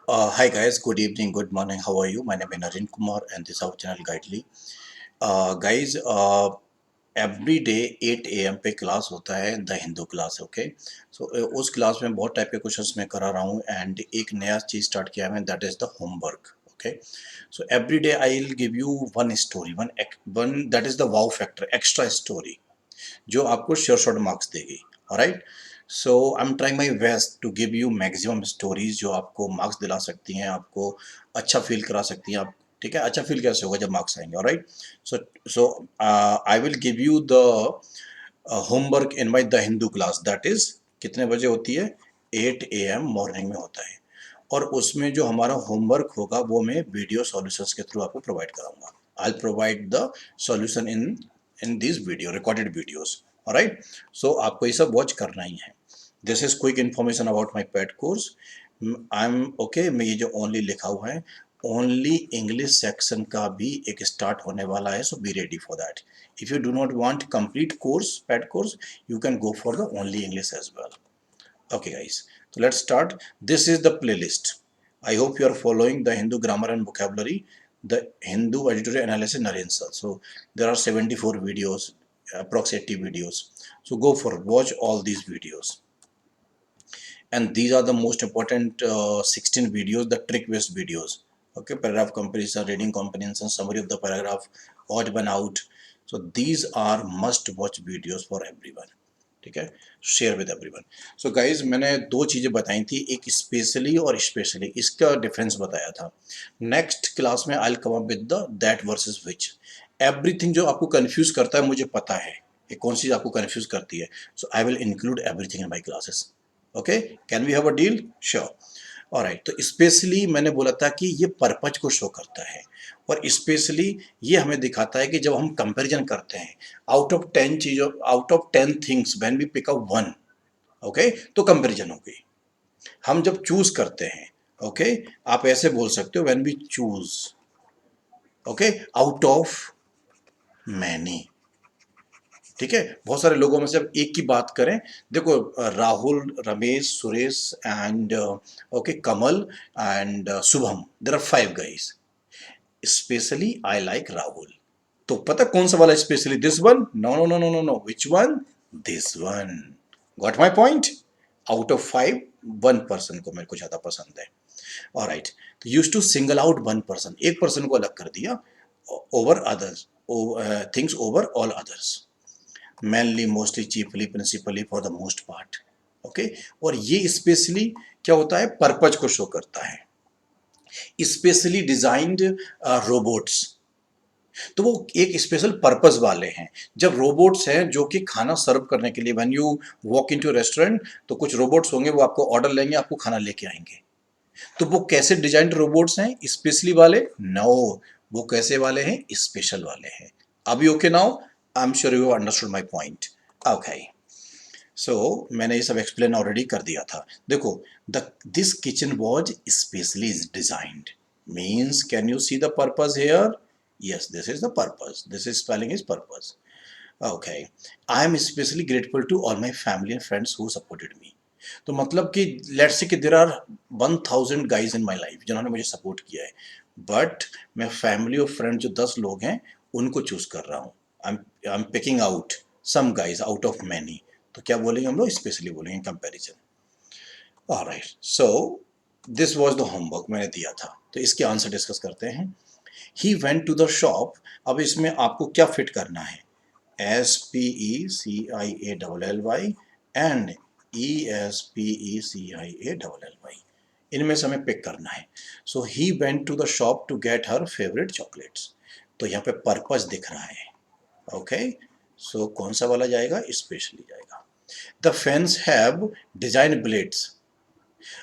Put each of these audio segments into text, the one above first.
Hi guys, good evening, good morning. How are you? My name is Naren Kumar and this is our channel Guidely. Guys, every day 8 AM पे class होता है the Hindu class. Okay, सो उस class में बहुत type के questions मैं करा रहा हूँ एंड एक नया चीज़ स्टार्ट किया है, that is the homework. Okay, so every day I will give you one story, one that is the wow factor, extra story जो आपको श्योर शॉर्ट मार्क्स देगी. Alright, so I am trying my best to give you maximum stories जो आपको marks दिला सकती हैं, आपको अच्छा फील करा सकती हैं. आप ठीक है, अच्छा फील कैसे होगा जब मार्क्स आएंगे. Alright, so so I will give you the homework in my the Hindu class. That is कितने बजे होती है? 8 AM मॉर्निंग में होता है. और उसमें जो हमारा होमवर्क होगा वो मैं वीडियो सॉल्यूशंस के थ्रू आपको प्रोवाइड कराऊंगा. I provide the solution in this video, recorded videos. Alright, so आपको ये सब वॉच करना ही है. This is quick information about my paid course. I am okay. मैं ये जो ओनली लिखा हुआ है, ओनली इंग्लिश सेक्शन का भी एक स्टार्ट होने वाला है, so be ready for that. If you do not want complete course, paid course, you can go for the only English as well. Okay guys, so let's start. This is the playlist. I hope you are following the Hindu grammar and vocabulary, the Hindu editorial analysis Naren sir. So there are 74 videos, approx 80 videos. So go for it, watch all these videos. And these are the most important 16 videos, the trick based videos. Okay, paragraph comparison, reading comprehension, summary of the paragraph, odd one out. So these are must watch videos for everyone. ठीक है, share with everyone. So guys, मैंने दो चीज़ें बताई थी, एक specially और specially, इसका डिफरेंस बताया था. नेक्स्ट क्लास में I will come up with the that versus which. Everything जो आपको कंफ्यूज करता है मुझे पता है कि कौन सी आपको कंफ्यूज करती है. So I will include everything in my classes. Okay, can we have a deal? Sure. Alright, तो स्पेशली मैंने बोला था कि ये पर्पज को शो करता है, और स्पेशली ये हमें दिखाता है कि जब हम कंपैरिजन करते हैं आउट ऑफ 10 चीजों, out of 10 things when we pick up one, okay, तो कंपैरिजन हो गई. हम जब चूज करते हैं, ओके, आप ऐसे बोल सकते हो when we choose, okay, out of many. ठीक है, बहुत सारे लोगों में से अब एक की बात करें, देखो, Rahul, Ramesh, Suresh and okay, Kamal and Shubham, there are 5 guys. Specially I like Rahul. तो पता कौन सा वाला specially? This one? No no no no no no. Which one? This one. Got my point? Out of 5 one person को मेरे को ज्यादा पसंद है. ऑलराइट, तो use to single out one person, एक पर्सन को अलग कर दिया over others, things over all others. mainly, mostly, chiefly, principally, for the most part. Okay, और ये स्पेशली क्या होता है? पर्पज को शो करता है. स्पेशली डिजाइंड रोबोट्स, तो वो एक स्पेशल पर्पस वाले हैं. जब रोबोट्स हैं जो कि खाना सर्व करने के लिए, when you walk into restaurant, तो कुछ रोबोट्स होंगे वो आपको ऑर्डर लेंगे, आपको खाना लेके आएंगे. तो वो कैसे डिजाइंड रोबोट्स हैं? स्पेशली वाले? नो, वो कैसे वाले हैं? स्पेशल वाले हैं. अभी okay now? I am sure you understood my point. Okay, so मैंने ये सब एक्सप्लेन ऑलरेडी कर दिया था. देखो, the this kitchen was specially designed means, can you see the purpose here? yes, this is the purpose, this is spelling is purpose. Okay, I am especially grateful to all my family and friends who supported me. तो मतलब कि let's say कि there are 1000 guys in my life जिन्होंने मुझे support किया है, but मैं family और फ्रेंड जो 10 लोग हैं उनको चूज कर रहा हूँ. I am picking out some guys out of many. तो क्या बोलेंगे हम लोग? स्पेशली बोलेंगे, comparison. Alright, so this was the homework मैंने दिया था, तो इसके आंसर डिस्कस करते हैं. He went to the shop. अब इसमें आपको क्या फिट करना है? SPECIALLY एंड ESPECIALLY, इनमें से हमें पिक करना है. So he went to the shop to get her favourite chocolates. तो यहाँ पे पर्पस दिख रहा है. ओके, सो कौन सा वाला जाएगा? स्पेशली जाएगा. The fans have design blades.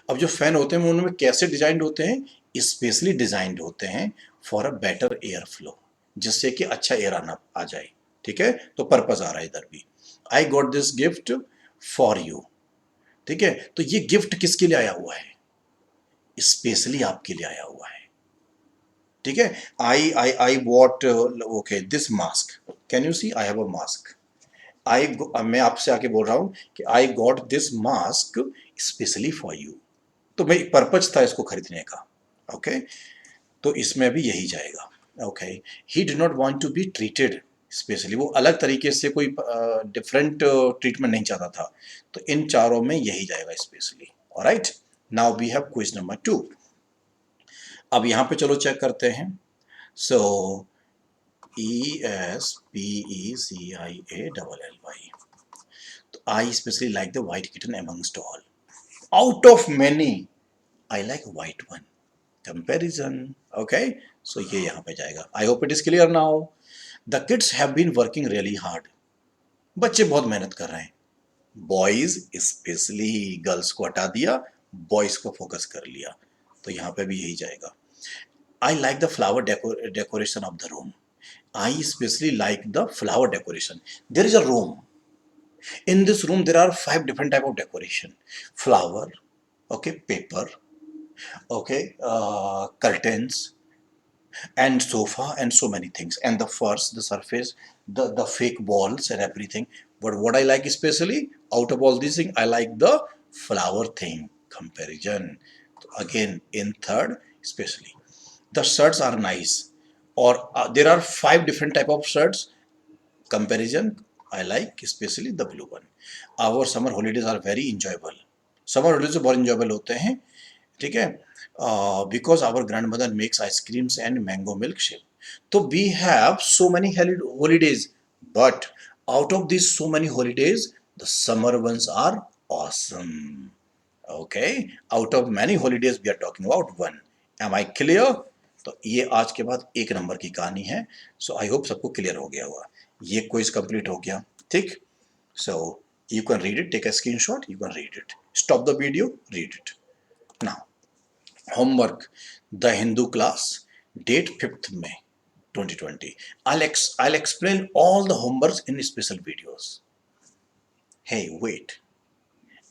अब जो फैन होते हैं उनमें कैसे डिजाइंड होते हैं? स्पेशली डिजाइंड होते हैं for a better air flow, जिससे कि अच्छा एयर आना आ जाए. ठीक है, तो पर्पस आ रहा है इधर भी. आई got this gift for you. ठीक है, तो ये गिफ्ट किसके लिए आया हुआ है? स्पेशली आपके लिए आया हुआ है. ठीक है, I what, okay, this mask. Can you see? I have a mask. मैं आपसे आके बोल रहा हूं कि I got this mask specially for you. तो भाई पर्पज था इसको खरीदने का, ओके, तो इसमें भी यही जाएगा, okay. He did not want to be treated specially, वो अलग तरीके से कोई डिफरेंट ट्रीटमेंट नहीं चाहता था, तो इन चारों में यही जाएगा specially. Alright, now we have question number 2। अब यहाँ पे चलो चेक करते हैं। सो ESPECIALLY, तो I specially like the white kitten amongst all, out of many I like white one, comparison, okay. So ये यहाँ पे जाएगा। I hope it is clear now. The kids have been working really hard, बच्चे बहुत मेहनत कर रहे हैं। बॉयज स्पेशली, गर्ल्स को हटा दिया, बॉयज को फोकस कर लिया, तो यहाँ पे भी यही जाएगा। I like the flower decoration of the room, I specially like the flower decoration. There is a room, in this room there are 5 different type of decoration: flower, okay, paper, okay, curtains and sofa and so many things, and the first, the surface, the fake walls and everything. But what I like especially out of all these things, I like the flower thing, comparison. So again in third, especially the shirts are nice, or there are 5 different type of shirts, comparison, I like especially the blue one. Our summer holidays are very enjoyable, summer holidays बहुत enjoyable होते हैं, ठीक है, because our grandmother makes ice creams and mango milkshake. तो we have so many holidays, but out of this so many holidays the summer ones are awesome, okay. Out of many holidays we are talking about one. Am I clear? तो ये आज के बाद 1 number की कहानी है। So I hope सबको clear हो गया होगा। ये क्विज कंप्लीट हो गया, ठीक। सो you can read it, take a screenshot, you can read it, stop the video, read it. Now homework, the Hindu class, date 5th May 2020. I'll explain all the homeworks in special videos. Hey wait,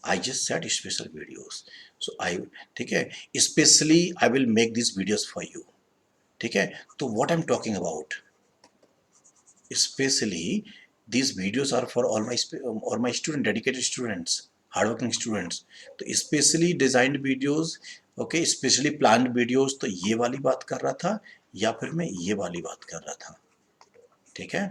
I just said special videos, so I, ठीक है, especially I will make these videos for you, ठीक है। तो what I'm talking about, especially these videos are for all my student, dedicated students, hardworking students। तो specially designed videos, okay, specially planned videos, तो ये वाली बात कर रहा था या फिर मैं ये वाली बात कर रहा था, ठीक है।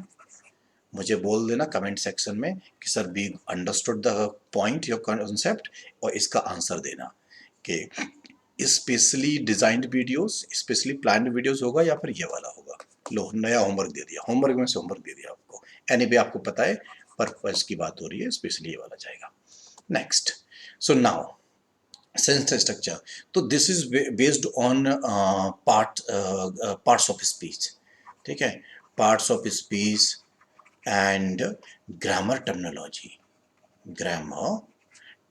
मुझे बोल देना कमेंट सेक्शन में कि sir we understood the point, your concept, और इसका आंसर देना कि specially designed videos, specially planned videos होगा या फिर ये वाला होगा। लो, नया होमवर्क दे दिया, होमवर्क में से होमवर्क दे दिया आपको। एनीवे आपको पता है पर्पस की बात हो रही है, स्पेशली ये वाला जाएगा। Next, so now sentence structure, तो this is based on parts of speech, ठीक है, parts of speech and grammar terminology. Grammar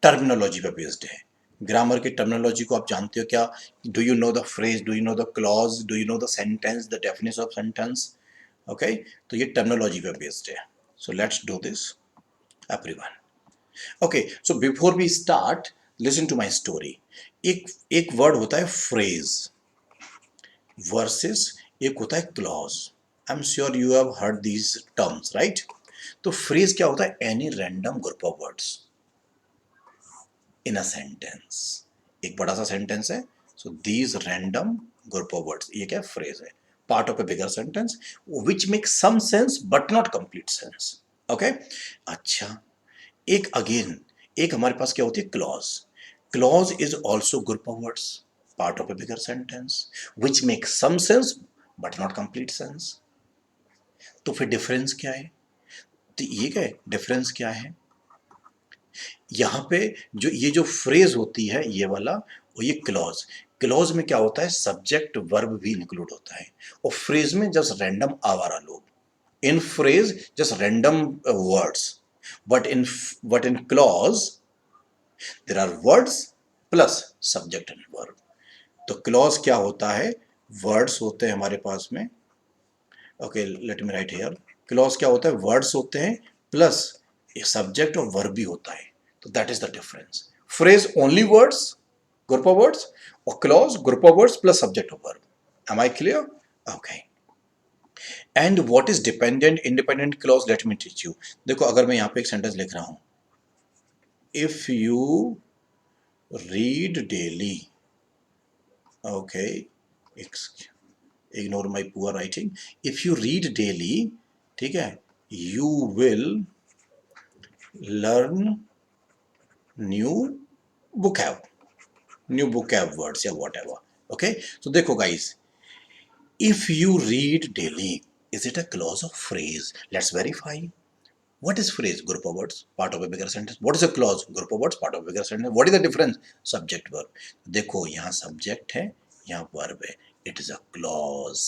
terminology पे बेस्ड है। ग्रामर की टर्मिनोलॉजी को आप जानते हो क्या? Do you know the phrase, do you know the clause, do you know the sentence, the definition of sentence, okay. तो ये टर्मिनोलॉजी पे बेस्ड है। So let's do this everyone, okay. So before we start, listen to my story. एक word होता है phrase versus एक होता है clause. I am sure you have heard these terms, right. तो फ्रेज क्या होता है? Any random group of words in a sentence. एक बड़ा सा सेंटेंस है, so these random group of words, ये क्या फ्रेज है, part of a bigger sentence which make some sense but not complete sense, okay. अच्छा, एक अगेन, एक हमारे पास क्या होती है? Clause. Clause is also group of words, part of a bigger sentence which make some sense but not complete sense. तो फिर डिफरेंस क्या है? तो ये क्या है, डिफरेंस क्या है? यहाँ पे जो फ्रेज होती है ये वाला, और ये क्लॉज। क्लॉज में क्या होता है? सब्जेक्ट वर्ब भी इंक्लूड होता है, और फ्रेज में जस्ट रैंडम आवारा लोग। In phrase just random words, but in clause there are words plus subject and verb. तो क्लॉज क्या होता है? वर्ड्स होते हैं हमारे पास में, okay, let me write here. Clause क्या होता है? वर्ड्स होते हैं प्लस एक सब्जेक्ट और वर्ब भी होता है, तो that is the difference. Phrase only words, group of words, और clause group of words plus subject और verb. Am I clear? Okay. And what is dependent independent clause? Let me teach you. देखो, अगर मैं यहाँ पे एक sentence लिख रहा हूं, if you read daily. Okay, ignore my poor writing. If you read daily, ठीक है, you will learn new vocab, new vocab words या whatever. Okay, so देखो guys, if you read daily, is it a clause or phrase? Let's verify. What is phrase? Group of words, part of a bigger sentence. What is a clause? Group of words, part of a bigger sentence. What is the difference? Subject verb. देखो यहाँ subject है, यहाँ verb है. It is a clause.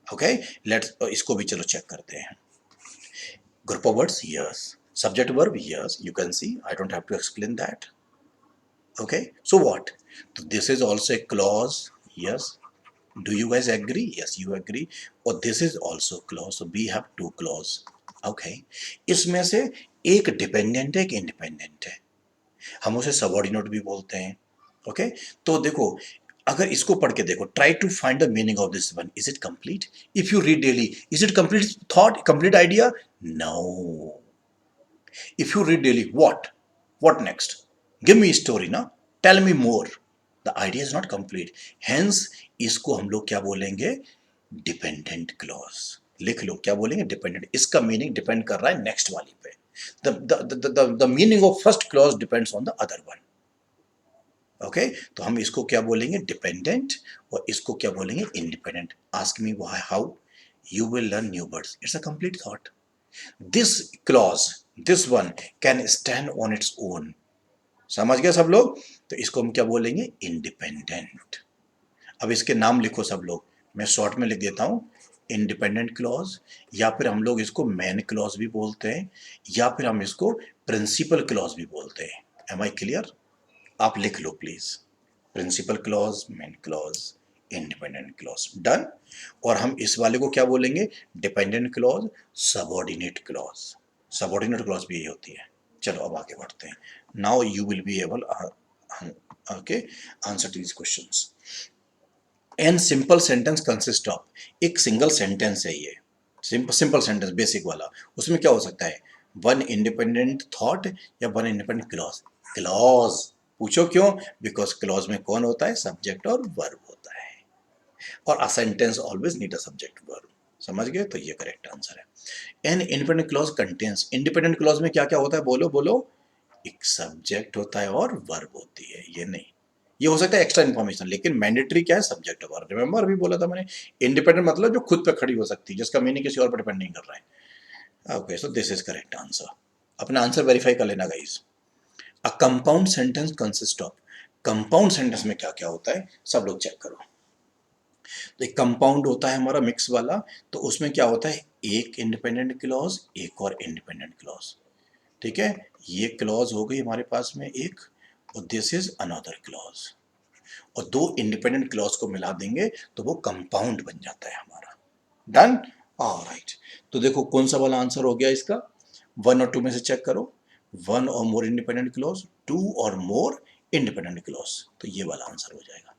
Okay, let's इसको भी चलो check करते हैं. Group of words, yes. Subject verb, yes. You can see. I don't have to explain that. Okay, so what? So this is also a clause. Yes. Do you guys agree? Yes, you agree. Or this is also clause. So we have two clause. Okay. इसमें से एक dependent है, एक independent है. हम उसे subordinate भी बोलते हैं. ओके, तो देखो, अगर इसको पढ़ के देखो, try to find the meaning of this one. Is it complete? If you read daily, is it complete thought, complete idea? No. If you read daily, what next? Give me a story ना, tell me more. The idea is not complete. Hence इसको हम लोग क्या बोलेंगे? Dependent clause. लिख लो क्या बोलेंगे? Dependent. इसका मीनिंग डिपेंड कर रहा है नेक्स्ट वाली पे. The meaning of first clause depends on the other one. Okay, तो हम इसको क्या बोलेंगे? डिपेंडेंट. और इसको क्या बोलेंगे? Independent. Ask me why, how. You will learn new words. It's a complete thought. This clause, this one can stand on its own. समझ गए सब लोग? तो इसको हम क्या बोलेंगे? इंडिपेंडेंट. अब इसके नाम लिखो सब लोग. मैं शॉर्ट में लिख देता हूं. इंडिपेंडेंट क्लॉज, या फिर हम लोग इसको मेन क्लॉज भी बोलते हैं, या फिर हम इसको प्रिंसिपल क्लॉज भी बोलते हैं. Am I clear? आप लिख लो please. Principal clause, main clause, independent clause. Done. और हम इस वाले को क्या बोलेंगे? Dependent clause, subordinate clause. Subordinate clause भी यही होती है. चलो अब आगे बढ़ते हैं. Now you will be able okay answer to this questions. An simple sentence consist of. एक सिंगल सेंटेंस है ये, सिंपल सेंटेंस बेसिक वाला. उसमें क्या हो सकता है? वन इंडिपेंडेंट थॉट या वन इंडिपेंडेंट क्लॉज. क्लॉज पूछो क्यों? बिकॉज क्लॉज में कौन होता है? सब्जेक्ट और वर्ब होता है. और a sentence always need a subject verb. समझ गए? तो ये करेक्ट आंसर है. An independent clause contains. Independent clause में क्या क्या होता है? बोलो बोलो. एक सब्जेक्ट होता है और वर्ब होती है. ये नहीं, ये हो सकता है एक्स्ट्रा इन्फॉर्मेशन, लेकिन मैंडेटरी क्या है? सब्जेक्ट और वर्ब. रिमेंबर अभी बोला था मैंने, इंडिपेंडेंट मतलब जो खुद पे खड़ी हो सकती है, जिसका मीनिंग किसी और पर डिपेंड नहीं कर रहा है. Okay, so this is correct answer. अपना आंसर वेरीफाई कर लेना guys. A compound sentence consist of. Compound sentence में क्या क्या होता है? सब लोग चेक करो. तो एक कंपाउंड होता है हमारा मिक्स वाला. तो उसमें क्या होता है? एक इंडिपेंडेंट क्लॉज, एक और इंडिपेंडेंट क्लॉज. ठीक है, ये क्लॉज हो गई हमारे पास में एक, और दिस इज अनदर क्लॉज. और दो इंडिपेंडेंट क्लॉज को मिला देंगे तो वो कंपाउंड बन जाता है हमारा. डन. ऑलराइट. तो देखो कौन सा वाला आंसर हो गया इसका. वन और टू में से चेक करो. वन और more independent clause, to or more independent clause. तो ये वाला आंसर हो जाएगा.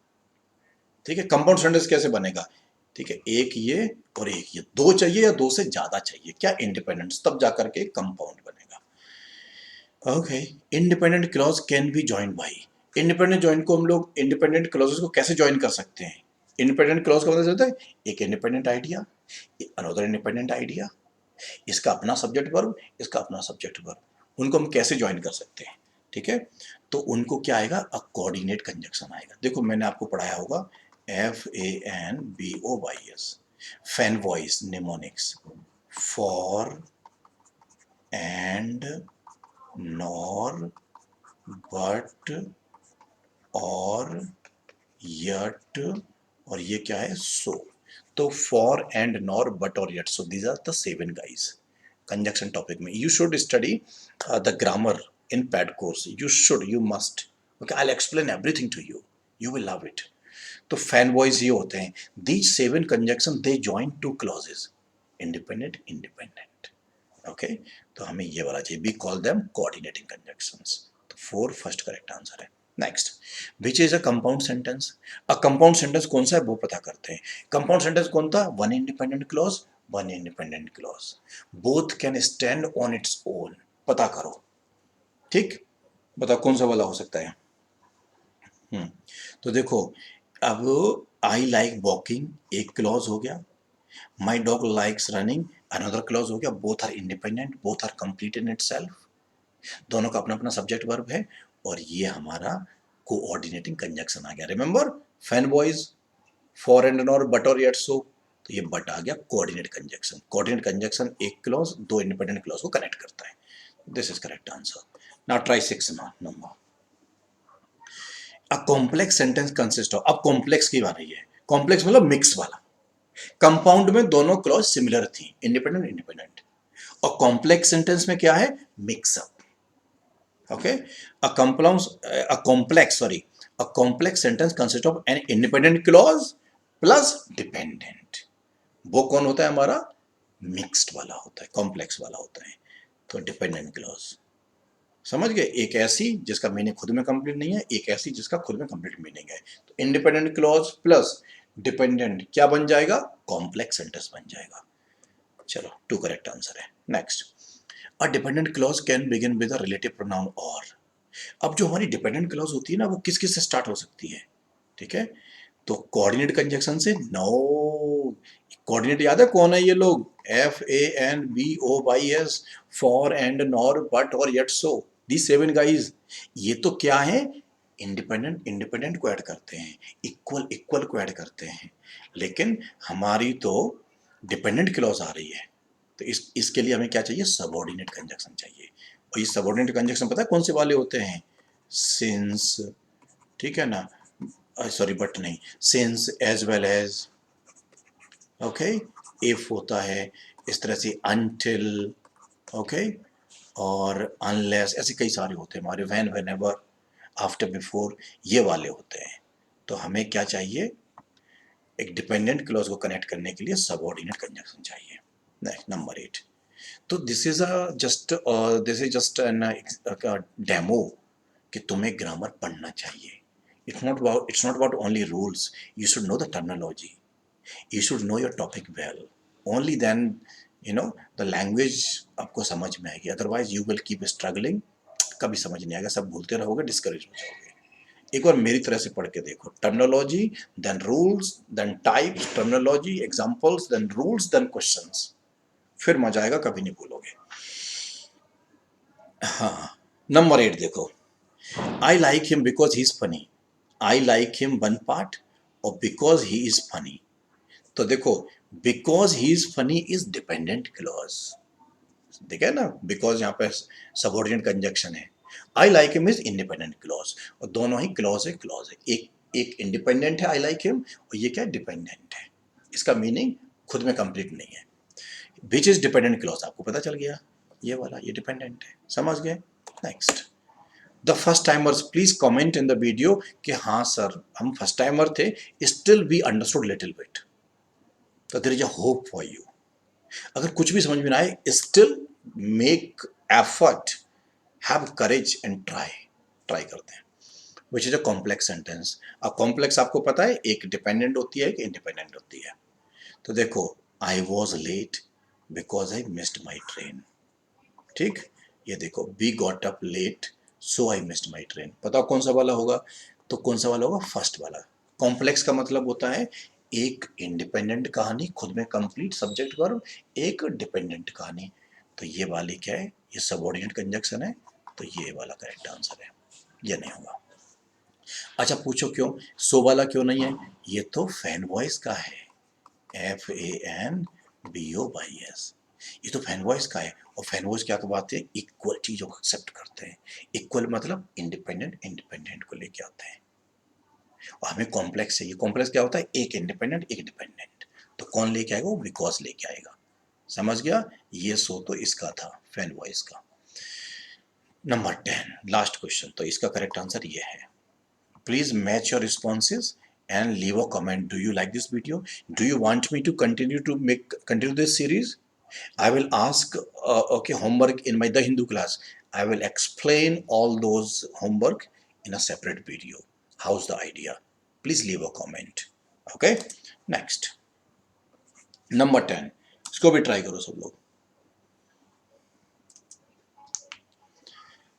ठीक है, कंपाउंड सेंटेंस कैसे बनेगा? ठीक है, एक ये और एक ये, दो चाहिए या दो से ज्यादा चाहिए क्या? इंडिपेंडेंस, तब जाकर के कंपाउंड बनेगा. Okay, independent clause can be joined by. Independent join को हम लोग, इंडिपेंडेंट क्लॉजेस को कैसे जॉइन कर सकते हैं? इंडिपेंडेंट क्लॉज का मतलब होता है एक independent idea, another independent idea, इसका अपना सब्जेक्ट वर्ब, इसका अपना सब्जेक्ट वर्ब. उनको हम कैसे जॉइन कर सकते हैं? ठीक है, तो उनको क्या आएगा? अ कोऑर्डिनेट कंजक्शन आएगा. देखो मैंने आपको पढ़ाया होगा FANBOYS, fan boys mnemonics, for and nor but or yet, और ये क्या है? सो. तो for and nor but or yet, so these are the seven guys. Conjunction topic में you should study the grammar in paid course. You should, you must. Okay, I will explain everything to you. You will love it. तो fan boys ये होते हैं. These seven conjunction they join to clauses, independent independent. Okay, तो हमें ये वाला चाहिए. We call them coordinating conjunctions. तो फोर फर्स्ट करेक्ट आंसर है. Next, which is a compound sentence. A compound sentence कौन सा है वो पता करते हैं. कंपाउंड सेंटेंस कौन था? One independent clause, one independent clause, both can stand on its own. पता करो. ठीक, बताओ कौन सा वाला हो सकता है? तो देखो, अब आई लाइक वॉकिंग एक क्लॉज हो गया, my dog likes running another clause हो गया, both are independent, both are complete in itself, दोनों का अपना अपना सब्जेक्ट वर्ब है, और ये हमारा कोऑर्डिनेटिंग कंजक्शन आ गया। Remember, fan boys, for and nor but और येट सो, तो ये बट आ गया कोऑर्डिनेट कंजक्शन। कोऑर्डिनेट कंजक्शन एक क्लॉज दो इंडिपेंडेंट क्लॉज को कनेक्ट करता है। This is correct answer. Now try 6 number. A complex sentence consist of, अब कॉम्प्लेक्स की बात है, कॉम्प्लेक्स मतलब मिक्स वाला। कंपाउंड में दोनों क्लॉज सिमिलर थी, इंडिपेंडेंट इंडिपेंडेंट, और कॉम्प्लेक्स सेंटेंस में क्या है, mix up. Okay, a complex sentence consists of an independent clause plus dependent। वो कौन होता है हमारा, मिक्स्ड वाला होता है, कॉम्प्लेक्स वाला होता है। तो डिपेंडेंट क्लॉज, समझ गए, एक ऐसी जिसका मीनिंग खुद में कंप्लीट नहीं है, एक ऐसी जिसका खुद में कंप्लीट मीनिंग है। तो इंडिपेंडेंट क्लॉज प्लस डिपेंडेंट क्या बन जाएगा, कॉम्प्लेक्स सेंटेंस बन जाएगा। चलो, टू करेक्ट आंसर है। Next, a dependent clause can begin with a relative pronoun और। अब जो हमारी डिपेंडेंट क्लॉज होती है ना, वो किस किस से स्टार्ट हो सकती है, ठीक है, तो कोऑर्डिनेट कंजक्शन से। नो, कोऑर्डिनेट याद है कौन है ये लोग, FANBOYS, for and nor but और येट सो, दी 7 गाइज। ये तो क्या है, इंडिपेंडेंट इंडिपेंडेंट को ऐड करते हैं, इक्वल इक्वल को ऐड करते हैं, लेकिन हमारी तो डिपेंडेंट क्लॉज आ रही है, तो इसके लिए हमें क्या चाहिए, सबऑर्डिनेट कंजक्शन चाहिए। और ये सबऑर्डिनेट कंजक्शन पता है कौन से वाले होते हैं, सिंस, ठीक है ना, सॉरी बट नहीं, since as well as, okay, if होता है, इस तरह से अनटिल, ओके, और अनलेस, ऐसे कई सारे होते हैं हमारे, व्हेन, व्हेनेवर, आफ्टर, बिफोर, ये वाले होते हैं। तो हमें क्या चाहिए, एक डिपेंडेंट क्लॉज को कनेक्ट करने के लिए सबऑर्डिनेट कंजक्शन चाहिए। Next, number 8। तो this is just an demo कि तुम्हें ग्रामर पढ़ना चाहिए। It's not about only rules. You should know the terminology. You should know your topic well. Only then, the language आपको समझ में आएगी। Otherwise, you will keep struggling. कभी समझ नहीं आएगा, सब भूलते रहोगे, डिस्करेज हो जाओगे। एक बार मेरी तरह से पढ़ के देखो, terminology, then rules, then types, terminology, examples, then rules, then questions, फिर मजा आएगा, कभी नहीं भूलोगे। हाँ, नंबर 8 देखो, I like him because he is funny. I like him one part, और बिकॉज ही इज फनी। तो देखो, because he is funny is dependent clause, देखा है ना, बिकॉज यहाँ पे सबऑर्डिनेट कंजक्शन है। I like him is independent clause, और दोनों ही क्लॉज है, एक एक इंडिपेंडेंट है आई लाइक हिम, और ये क्या डिपेंडेंट है, इसका मीनिंग खुद में कंप्लीट नहीं है। विच इज डिपेंडेंट क्लॉज आपको पता चल गया, ये वाला, ये डिपेंडेंट है, समझ गए। Next, the first timers please comment in the video कि हाँ सर हम फर्स्ट टाइमर थे, still we understood little bit, तो there is a hope for you. अगर कुछ भी समझ में ना आए, still make effort, have courage and try, try करते हैं। Which is a complex sentence. अब कॉम्प्लेक्स आपको पता है, एक डिपेंडेंट होती है, एक इंडिपेंडेंट होती है। तो देखो, I was late because I missed my train, ठीक, ये देखो, we got up late so I missed my train, बताओ कौन सा वाला होगा, तो कौन सा वाला होगा, फर्स्ट वाला। कॉम्प्लेक्स का मतलब होता है एक इंडिपेंडेंट कहानी, खुद में कंप्लीट सब्जेक्ट वर्ब, एक डिपेंडेंट कहानी, तो ये वाली क्या है, ये सबऑर्डिनेट कंजक्शन है, तो ये वाला करेक्ट आंसर है, ये नहीं होगा। अच्छा पूछो क्यों, सो वाला क्यों नहीं है, ये तो फैन वॉइस का है, FANBOYS, ये तो फैन वॉइस का है, और फैन वॉइस क्या करवाते हैं, इक्वल चीजों को एक्सेप्ट करते हैं। इक्वल मतलब इंडिपेंडेंट इंडिपेंडेंट को लेके आते हैं, और हमें कॉम्प्लेक्स चाहिए। कॉम्प्लेक्स क्या होता है, एक इंडिपेंडेंट एक डिपेंडेंट, तो कौन लेके आएगा, वो बिकॉज लेके आएगा, समझ गया। ये सो तो इसका था, फैन वॉइस का। नंबर 10 लास्ट क्वेश्चन, तो इसका करेक्ट आंसर ये है। Please match your responses and leave a comment. Do you like this video? Do you want me to continue this series? I will ask okay homework in my The Hindu class. I will explain all those homework in a separate video. How's the idea? Please leave a comment. Okay. Next, number 10. इसको भी try करो सब लोग।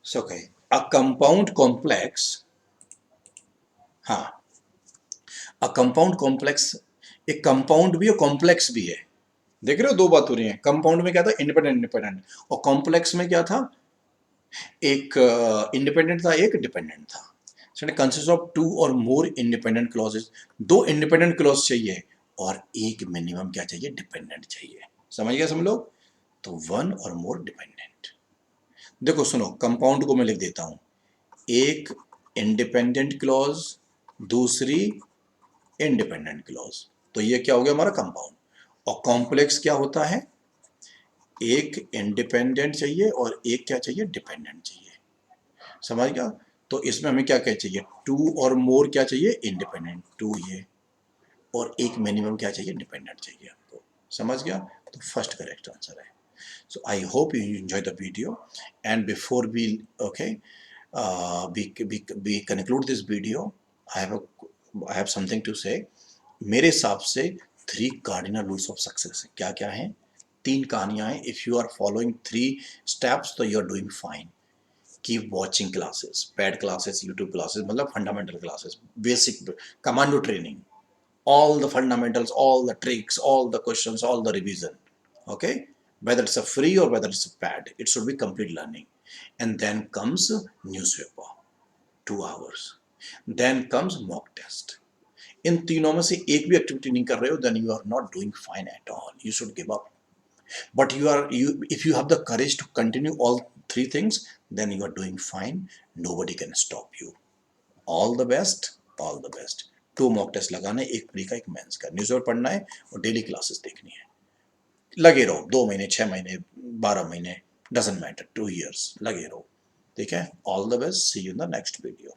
So okay, a compound complex हाँ, a compound complex, एक compound भी और complex भी है। देख रहे हो, दो बात हो रही है। कंपाउंड में क्या था, इंडिपेंडेंट इंडिपेंडेंट, और कॉम्प्लेक्स में क्या था, एक इंडिपेंडेंट था, एक डिपेंडेंट था। So it consist of two or more independent clauses, दो इंडिपेंडेंट क्लॉज चाहिए और एक मिनिमम क्या चाहिए, डिपेंडेंट चाहिए। समझ गया सब लोग? तो वन और मोर डिपेंडेंट। देखो सुनो, कंपाउंड को मैं लिख देता हूं, एक इंडिपेंडेंट क्लॉज, दूसरी इंडिपेंडेंट क्लॉज, तो ये क्या हो गया हमारा कंपाउंड। और कॉम्प्लेक्स क्या होता है, एक इंडिपेंडेंट चाहिए और एक क्या चाहिए, डिपेंडेंट चाहिए। समझ गया? तो इसमें हमें क्या क्या चाहिए, टू और मोर क्या चाहिए, इंडिपेंडेंट, टू ये, और एक मिनिमम क्या चाहिए, डिपेंडेंट चाहिए हमको। समझ गया? तो फर्स्ट करेक्ट आंसर है। So I hope you enjoy the video, and before we okay we conclude this video, I have I have something to say. मेरे हिसाब से three cardinal rules of success क्या क्या हैं, तीन कहानियां हैं। If you are following three steps तो you are doing fine. Keep watching classes, paid classes, YouTube classes, मतलब fundamental classes, basic commando training, all the fundamentals, all the tricks, all the questions, all the revision. Okay, whether it's a free or whether it's a pad, it should be complete learning. And then comes newspaper, 2 hours. Then comes mock test. इन तीनों में से एक भी activity नहीं कर रहे हो, then you are not doing fine at all. You should give up. But you if you have the courage to continue all three things, then you are doing fine. Nobody can stop you. All the best, all the best. 2 mock test लगाना है, एक pre का एक mains का, newspaper पढ़ना है और daily classes देखनी है। लगे रहो, 2 महीने, 6 महीने, 12 महीने, डजेंट मैटर, 2 years लगे रहो। ठीक है, all the best, see you in the next video.